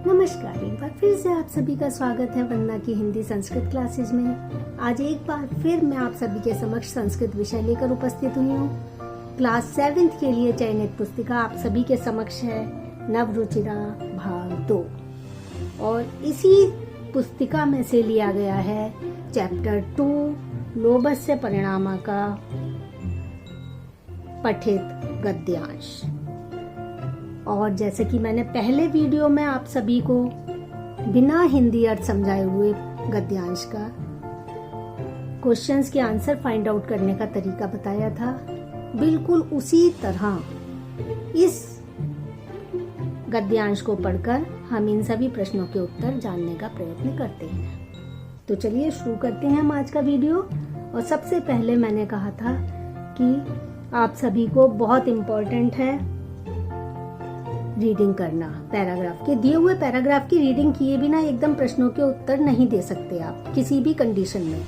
नमस्कार, एक बार फिर से आप सभी का स्वागत है वंदना की हिंदी संस्कृत क्लासेज में। आज एक बार फिर मैं आप सभी के समक्ष संस्कृत विषय लेकर उपस्थित हुई हूँ। क्लास 7th के लिए चयनित पुस्तिका आप सभी के समक्ष है नवरुचिरा भाग 2 और इसी पुस्तिका में से लिया गया है चैप्टर 2 लोभस्य परिणामा का पठित गद्यांश। और जैसे कि मैंने पहले वीडियो में आप सभी को बिना हिंदी अर्थ समझाए हुए गद्यांश का क्वेश्चंस के आंसर फाइंड आउट करने का तरीका बताया था, बिल्कुल उसी तरह इस गद्यांश को पढ़कर हम इन सभी प्रश्नों के उत्तर जानने का प्रयत्न करते हैं। तो चलिए शुरू करते हैं हम आज का वीडियो। और सबसे पहले मैंने कहा था कि आप सभी को बहुत इम्पोर्टेंट है रीडिंग करना। पैराग्राफ के दिए हुए पैराग्राफ की रीडिंग किए बिना एकदम प्रश्नों के उत्तर नहीं दे सकते आप किसी भी कंडीशन में।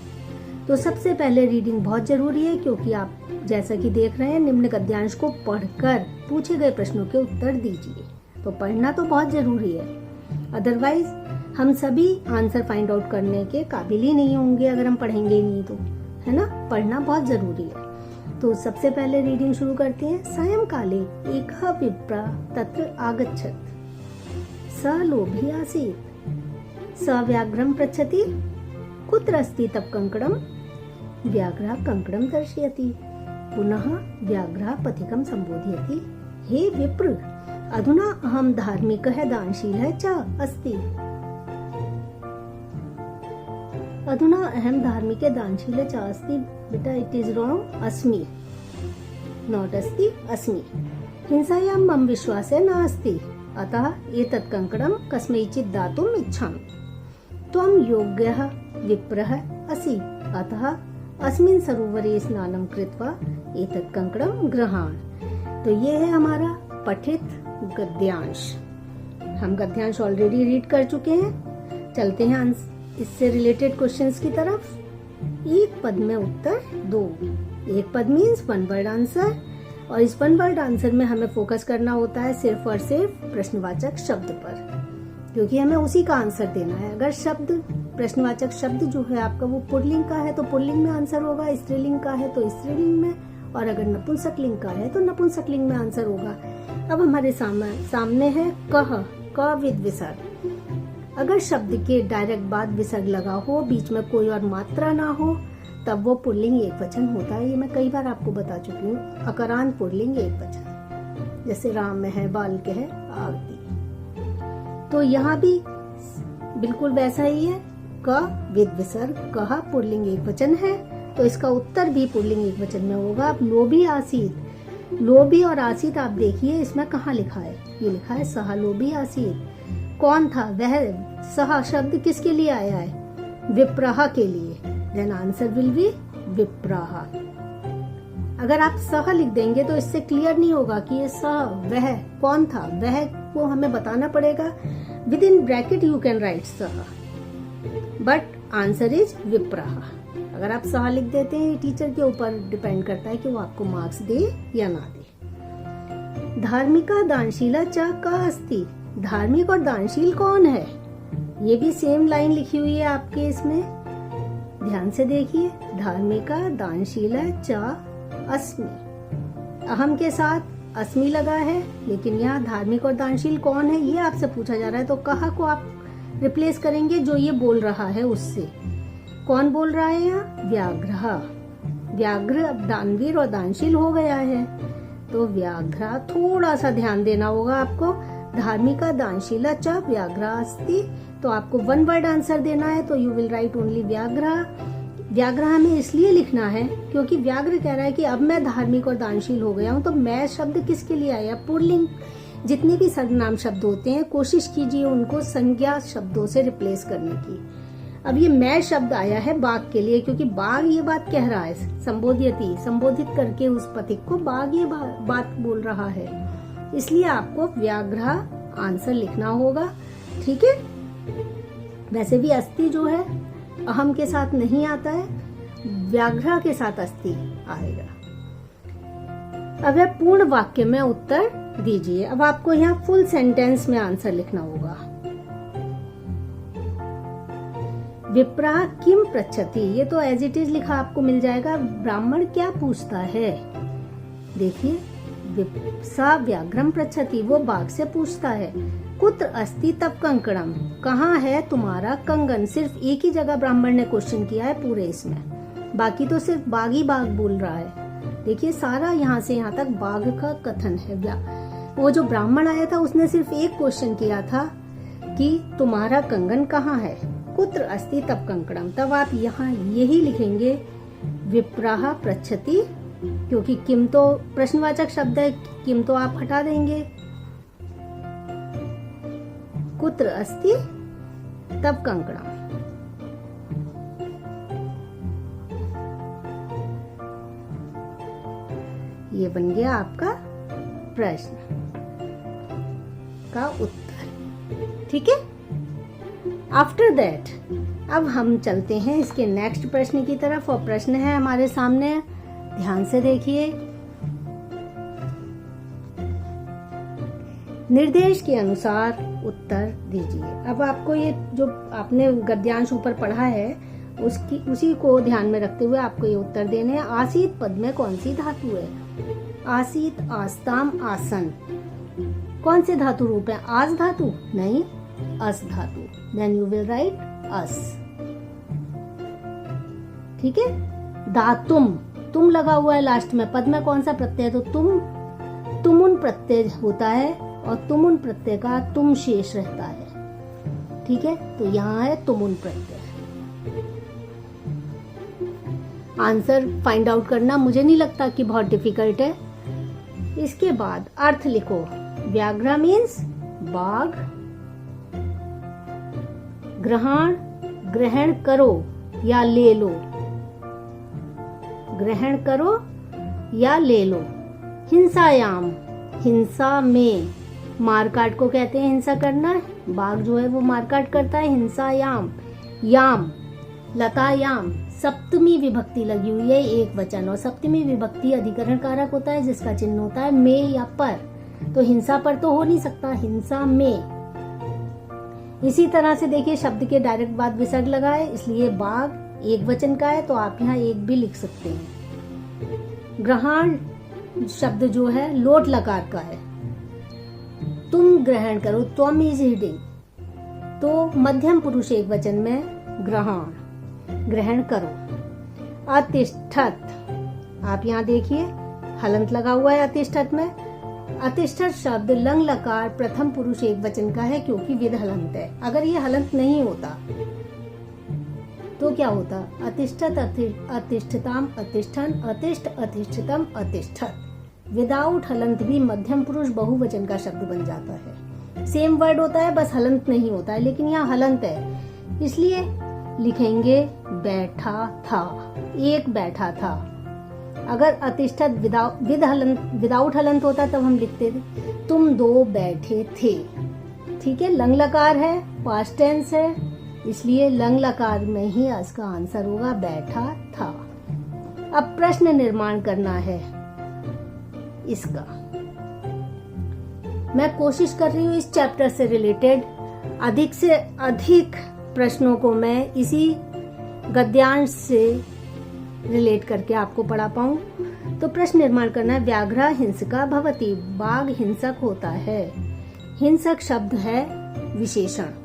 तो सबसे पहले रीडिंग बहुत जरूरी है, क्योंकि आप जैसा कि देख रहे हैं निम्न गद्यांश को पढ़कर पूछे गए प्रश्नों के उत्तर दीजिए। तो पढ़ना तो बहुत जरूरी है, अदरवाइज हम सभी आंसर फाइंड आउट करने के काबिल ही नहीं होंगे अगर हम पढ़ेंगे ही नहीं, तो है ना। पढ़ना बहुत जरूरी है। तो सबसे पहले रीडिंग शुरू करते हैं। सायंकाले एकः विप्रा तत्र आगच्छत्, स लोभी आसीत्, स व्याघ्रं पृच्छति कुत्र अस्ति तव कंकडं, व्याघ्रः कंकडं दर्शयति, पुनः व्याघ्रः पथिकं संबोधयति, हे विप्र अधुना अहं धार्मिकः दानशीलः च अस्ति, अधुना अहम धार्मिके दानशीले च अस्ति। बेटा इट इज रॉन्ग, अस्मि नॉट अस्ति, अस्मि। हिंसायां मम विश्वासे न अस्ति, अतः एतत् कंकडं कस्मैचित् दातुम् इच्छामि। त्वं योग्यः विप्रः असि, अतः अस्मिन् सरोवरे स्नानं कृत्वा एतत् कंकडं गृहाण। तो ये है हमारा पठित गद्यांश। हम गद्यांश ऑलरेडी रीड कर चुके हैं। चलते हैं इससे रिलेटेड क्वेश्चंस की तरफ। एक पद में उत्तर दो। एक पद मीन्स वन वर्ड आंसर, और इस वन वर्ड आंसर में हमें फोकस करना होता है सिर्फ और सिर्फ प्रश्नवाचक शब्द पर, क्योंकि हमें उसी का आंसर देना है। अगर शब्द प्रश्नवाचक शब्द जो है आपका वो पुल्लिंग का है तो पुल्लिंग में आंसर होगा, स्त्रीलिंग का है तो स्त्रीलिंग में, और अगर नपुंसकलिंग का है तो नपुंसकलिंग में आंसर होगा। अब हमारे सामने है कह, क विद विसर्ग। अगर शब्द के डायरेक्ट बाद विसर्ग लगा हो, बीच में कोई और मात्रा ना हो, तब वो पुल्लिंग एक वचन होता है। ये मैं कई बार आपको बता चुकी हूँ। अकरांत पुल्लिंग एक वचन, जैसे राम है, बालक है, आदि। तो यहाँ भी बिल्कुल वैसा ही है, क विद विसर्ग, कहा पुल्लिंग एक वचन है, तो इसका उत्तर भी पुल्लिंग एक वचन में होगा। अब लोभी आसीत, लोभी और आसीत आप देखिए इसमें कहाँ लिखा है, ये लिखा है सह लोभी आसीत। कौन था वह? सह शब्द किसके लिए आया है? विप्रहा के लिए। देन आंसर विल बी विप्रहा। अगर आप सह लिख देंगे तो इससे क्लियर नहीं होगा कि ये सह वह कौन था, वह को हमें बताना पड़ेगा। With in bracket you can write सह, बट आंसर इज विप्रहा। अगर आप सह लिख देते हैं, टीचर के ऊपर डिपेंड करता है कि वो आपको मार्क्स दे या ना दे। धार्मिका दानशीला च का अस्ति, धार्मिक और दानशील कौन है? ये भी सेम लाइन लिखी हुई है आपके इसमें, ध्यान से देखिए। धार्मिका दानशीला च अस्मि, अहम के साथ अस्मि लगा है, लेकिन यहाँ धार्मिक और दानशील कौन है ये आपसे पूछा जा रहा है। तो कहा को आप रिप्लेस करेंगे जो ये बोल रहा है उससे। कौन बोल रहा है यहाँ? व्याघ्र। व्याघ्र अब दानवीर और दानशील हो गया है, तो व्याघ्र थोड़ा सा ध्यान देना होगा आपको। धार्मिका दानशीला च व्याघ्र अस्ति, तो आपको वन वर्ड आंसर देना है, तो यू विल राइट ओनली व्याघ्र। व्याघ्र हमें इसलिए लिखना है क्योंकि व्याघ्र कह रहा है कि अब मैं धार्मिक और दानशील हो गया हूँ। तो मैं शब्द किसके लिए आया? पुल्लिंग। जितने भी सर्वनाम शब्द होते हैं कोशिश कीजिए उनको संज्ञा शब्दों से रिप्लेस करने की। अब ये मैं शब्द आया है बाघ के लिए, क्योंकि बाघ ये बात कह रहा है, संबोध्यति, संबोधित करके उस पथिक को बाघ ये बात बोल रहा है, इसलिए आपको व्याघ्र आंसर लिखना होगा। ठीक है। वैसे भी अस्थि जो है अहम के साथ नहीं आता है, व्याघ्र के साथ अस्थि आएगा। अब पूर्ण वाक्य में उत्तर दीजिए। अब आपको यहाँ फुल सेंटेंस में आंसर लिखना होगा। विप्रा किम पृच्छति, ये तो एज इट इज लिखा आपको मिल जाएगा। ब्राह्मण क्या पूछता है, देखिए सा व्याघ्रम पृच्छति, वो बाघ से पूछता है। कुत्र अस्ति तव कंकणम, कहाँ है तुम्हारा कंगन। सिर्फ एक ही जगह ब्राह्मण ने क्वेश्चन किया है पूरे इसमें, बाकी तो सिर्फ बाघ ही बाघ बोल रहा है। देखिए सारा यहाँ से यहाँ तक बाघ का कथन है। वो जो ब्राह्मण आया था उसने सिर्फ एक क्वेश्चन किया था कि तुम्हारा कंगन कहाँ है। कुत्र अस्ति तव कंकणम, तब आप यहाँ यही लिखेंगे विप्राह पृच्छति, क्योंकि किम तो प्रश्नवाचक शब्द है, किम तो आप हटा देंगे। कुत्र अस्ति तव कंकणम, ये बन गया आपका प्रश्न का उत्तर। ठीक है, आफ्टर दैट अब हम चलते हैं इसके नेक्स्ट प्रश्न की तरफ, और प्रश्न है हमारे सामने, ध्यान से देखिए। निर्देश के अनुसार उत्तर दीजिए। अब आपको ये जो आपने गद्यांश ऊपर पढ़ा है उसी को ध्यान में रखते हुए आपको ये उत्तर देने हैं। आसीत पद में कौन सी धातु है। आसीत, आस्ताम, आसन, कौन से धातु रूप है। आस धातु नहीं, अस धातु। देन यू विल राइट अस। ठीक है, धातुम, तुम लगा हुआ है लास्ट में, पद में कौन सा प्रत्यय, तो तुमुन प्रत्यय होता है, और तुमुन प्रत्यय का तुम शेष रहता है। ठीक है, तो यहाँ है तुमुन प्रत्यय। आंसर फाइंड आउट करना मुझे नहीं लगता कि बहुत डिफिकल्ट है। इसके बाद अर्थ लिखो। व्याघ्र मीन्स बाघ, ग्रहण, ग्रहण करो या ले लो, ग्रहण करो या ले लो। हिंसायाम, हिंसा में, मारकाट को कहते हैं हिंसा करना, बाघ जो है वो मारकाट करता है। हिंसायाम, याम, लतायाम, सप्तमी विभक्ति लगी हुई है, एक वचन, और सप्तमी विभक्ति अधिकरण कारक होता है जिसका चिन्ह होता है में या पर, तो हिंसा पर तो हो नहीं सकता, हिंसा में। इसी तरह से देखिए शब्द के डायरेक्ट बाद विसर्ग लगा है, इसलिए बाघ एक वचन का है, तो आप यहाँ एक भी लिख सकते हैं। ग्रहण शब्द जो है लोट लकार का है, तुम ग्रहण करो, त्वम इज रीडिंग, तो मध्यम पुरुष एक वचन में ग्रहण, ग्रहण करो। अतिष्ठत, आप यहाँ देखिए हलंत लगा हुआ है अतिष्ठत में। अतिष्ठत शब्द लंग लकार प्रथम पुरुष एक वचन का है, क्योंकि विद हलंत है। अगर ये हलंत नहीं होता तो क्या होता, अतिष्ठत, अतिष्ठताम, अतिष्ठन, अतिष्ठ, अतिष्ठतम, अतिष्ठत। विदाउट हलंत भी मध्यम पुरुष बहुवचन का शब्द बन जाता है। सेम वर्ड होता है, बस हलंत नहीं होता है, लेकिन यहाँ हलंत है, इसलिए लिखेंगे बैठा था, एक बैठा था। अगर अतिष्ठत विदाउट हलंत होता तब हम लिखते थे तुम दो बैठे थे। ठीक है, लंग लकार है, पास्ट टेंस है, इसलिए लंग लकार में ही इसका आंसर होगा बैठा था। अब प्रश्न निर्माण करना है इसका। मैं कोशिश कर रही हूँ इस चैप्टर से रिलेटेड अधिक से अधिक प्रश्नों को मैं इसी गद्यांश से रिलेट करके आपको पढ़ा पाऊं। तो प्रश्न निर्माण करना है। व्याघ्र हिंसका भवति, बाघ हिंसक होता है। हिंसक शब्द है विशेषण।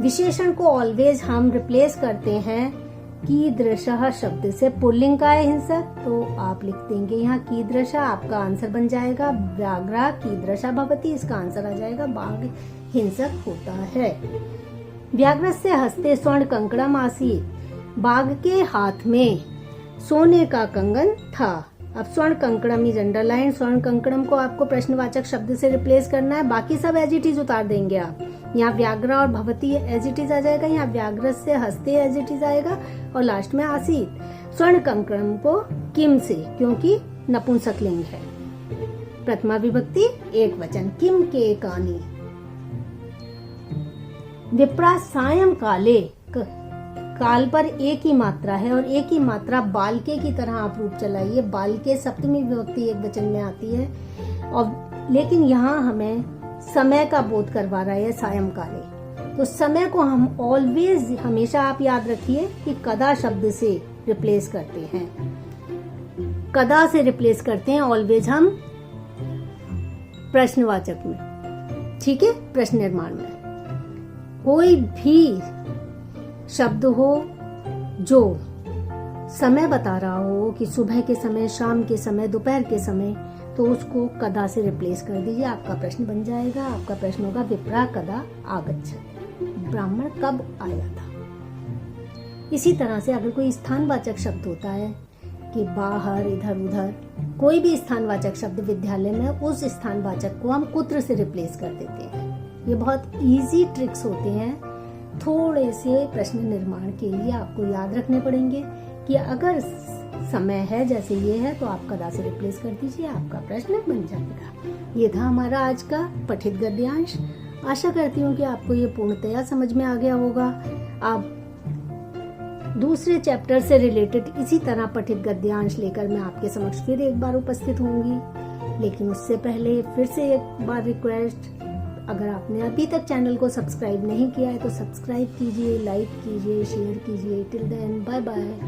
विशेषण को ऑलवेज हम रिप्लेस करते हैं कीदृशः शब्द से। पुल्लिंग का है हिंसक, तो आप लिख देंगे यहाँ कीदृश, आपका आंसर बन जाएगा व्याघ्र कीदृशः भवति, इसका आंसर आ जाएगा बाघ हिंसक होता है। व्याघ्रस्य हस्ते स्वर्ण कंकणम आसीत्, बाघ के हाथ में सोने का कंगन था। अब स्वर्ण कंकणम इज अंडरलाइन, स्वर्ण कंकणम को आपको प्रश्नवाचक शब्द से रिप्लेस करना है, बाकी सब एज इट इज उतार देंगे आप। यहाँ व्याघ्र और भवती एज इट इज आ जाएगा, यहाँ व्याघ्र से हस्ते एज इट इज आएगा, और लास्ट में आसीत्। स्वर्ण कंकणम को किम से, क्योंकि नपुंसकलिंग है। प्रथमा विभक्ति एक वचन, किम के कानी। विप्रा सायं काले, काल पर एक ही मात्रा है और एक ही मात्रा बालके की तरह आप रूप चलाइए। बालके सप्तमी विभक्ति एक वचन में आती है, और लेकिन यहाँ हमें समय का बोध करवा रहा है सायं काले, तो समय को हम ऑलवेज, हमेशा आप याद रखिए कि कदा शब्द से रिप्लेस करते हैं, कदा से रिप्लेस करते हैं ऑलवेज हम प्रश्नवाचक में, ठीक है, प्रश्न निर्माण में। कोई भी शब्द हो जो समय बता रहा हो कि सुबह के समय, शाम के समय, दोपहर के समय, तो उसको कदा से रिप्लेस कर दीजिए, आपका प्रश्न बन जाएगा। आपका प्रश्न होगा विप्रा कदा आगच्छति, ब्राह्मण कब आया था। इसी तरह से अगर कोई स्थानवाचक शब्द होता है कि बाहर, इधर उधर, कोई भी स्थानवाचक शब्द विद्यालय में, उस स्थानवाचक को हम कुत्र से रिप्लेस कर देते हैं। ये बहुत इजी ट्रिक्स होते हैं, थोड़े से प्रश्न निर्माण के लिए आपको याद रखने पड़ेंगे कि अगर समय है जैसे ये है तो आप कदा से रिप्लेस कर दीजिए, आपका प्रश्न बन जाएगा। ये था हमारा आज का पठित गद्यांश। आशा करती हूँ कि आपको ये पूर्णतया समझ में आ गया होगा। आप दूसरे चैप्टर से रिलेटेड इसी तरह पठित गद्यांश लेकर मैं आपके समक्ष फिर एक बार उपस्थित होंगी, लेकिन उससे पहले फिर से एक बार रिक्वेस्ट, अगर आपने अभी तक चैनल को सब्सक्राइब नहीं किया है तो सब्सक्राइब कीजिए, लाइक कीजिए, शेयर कीजिए। Till then bye bye.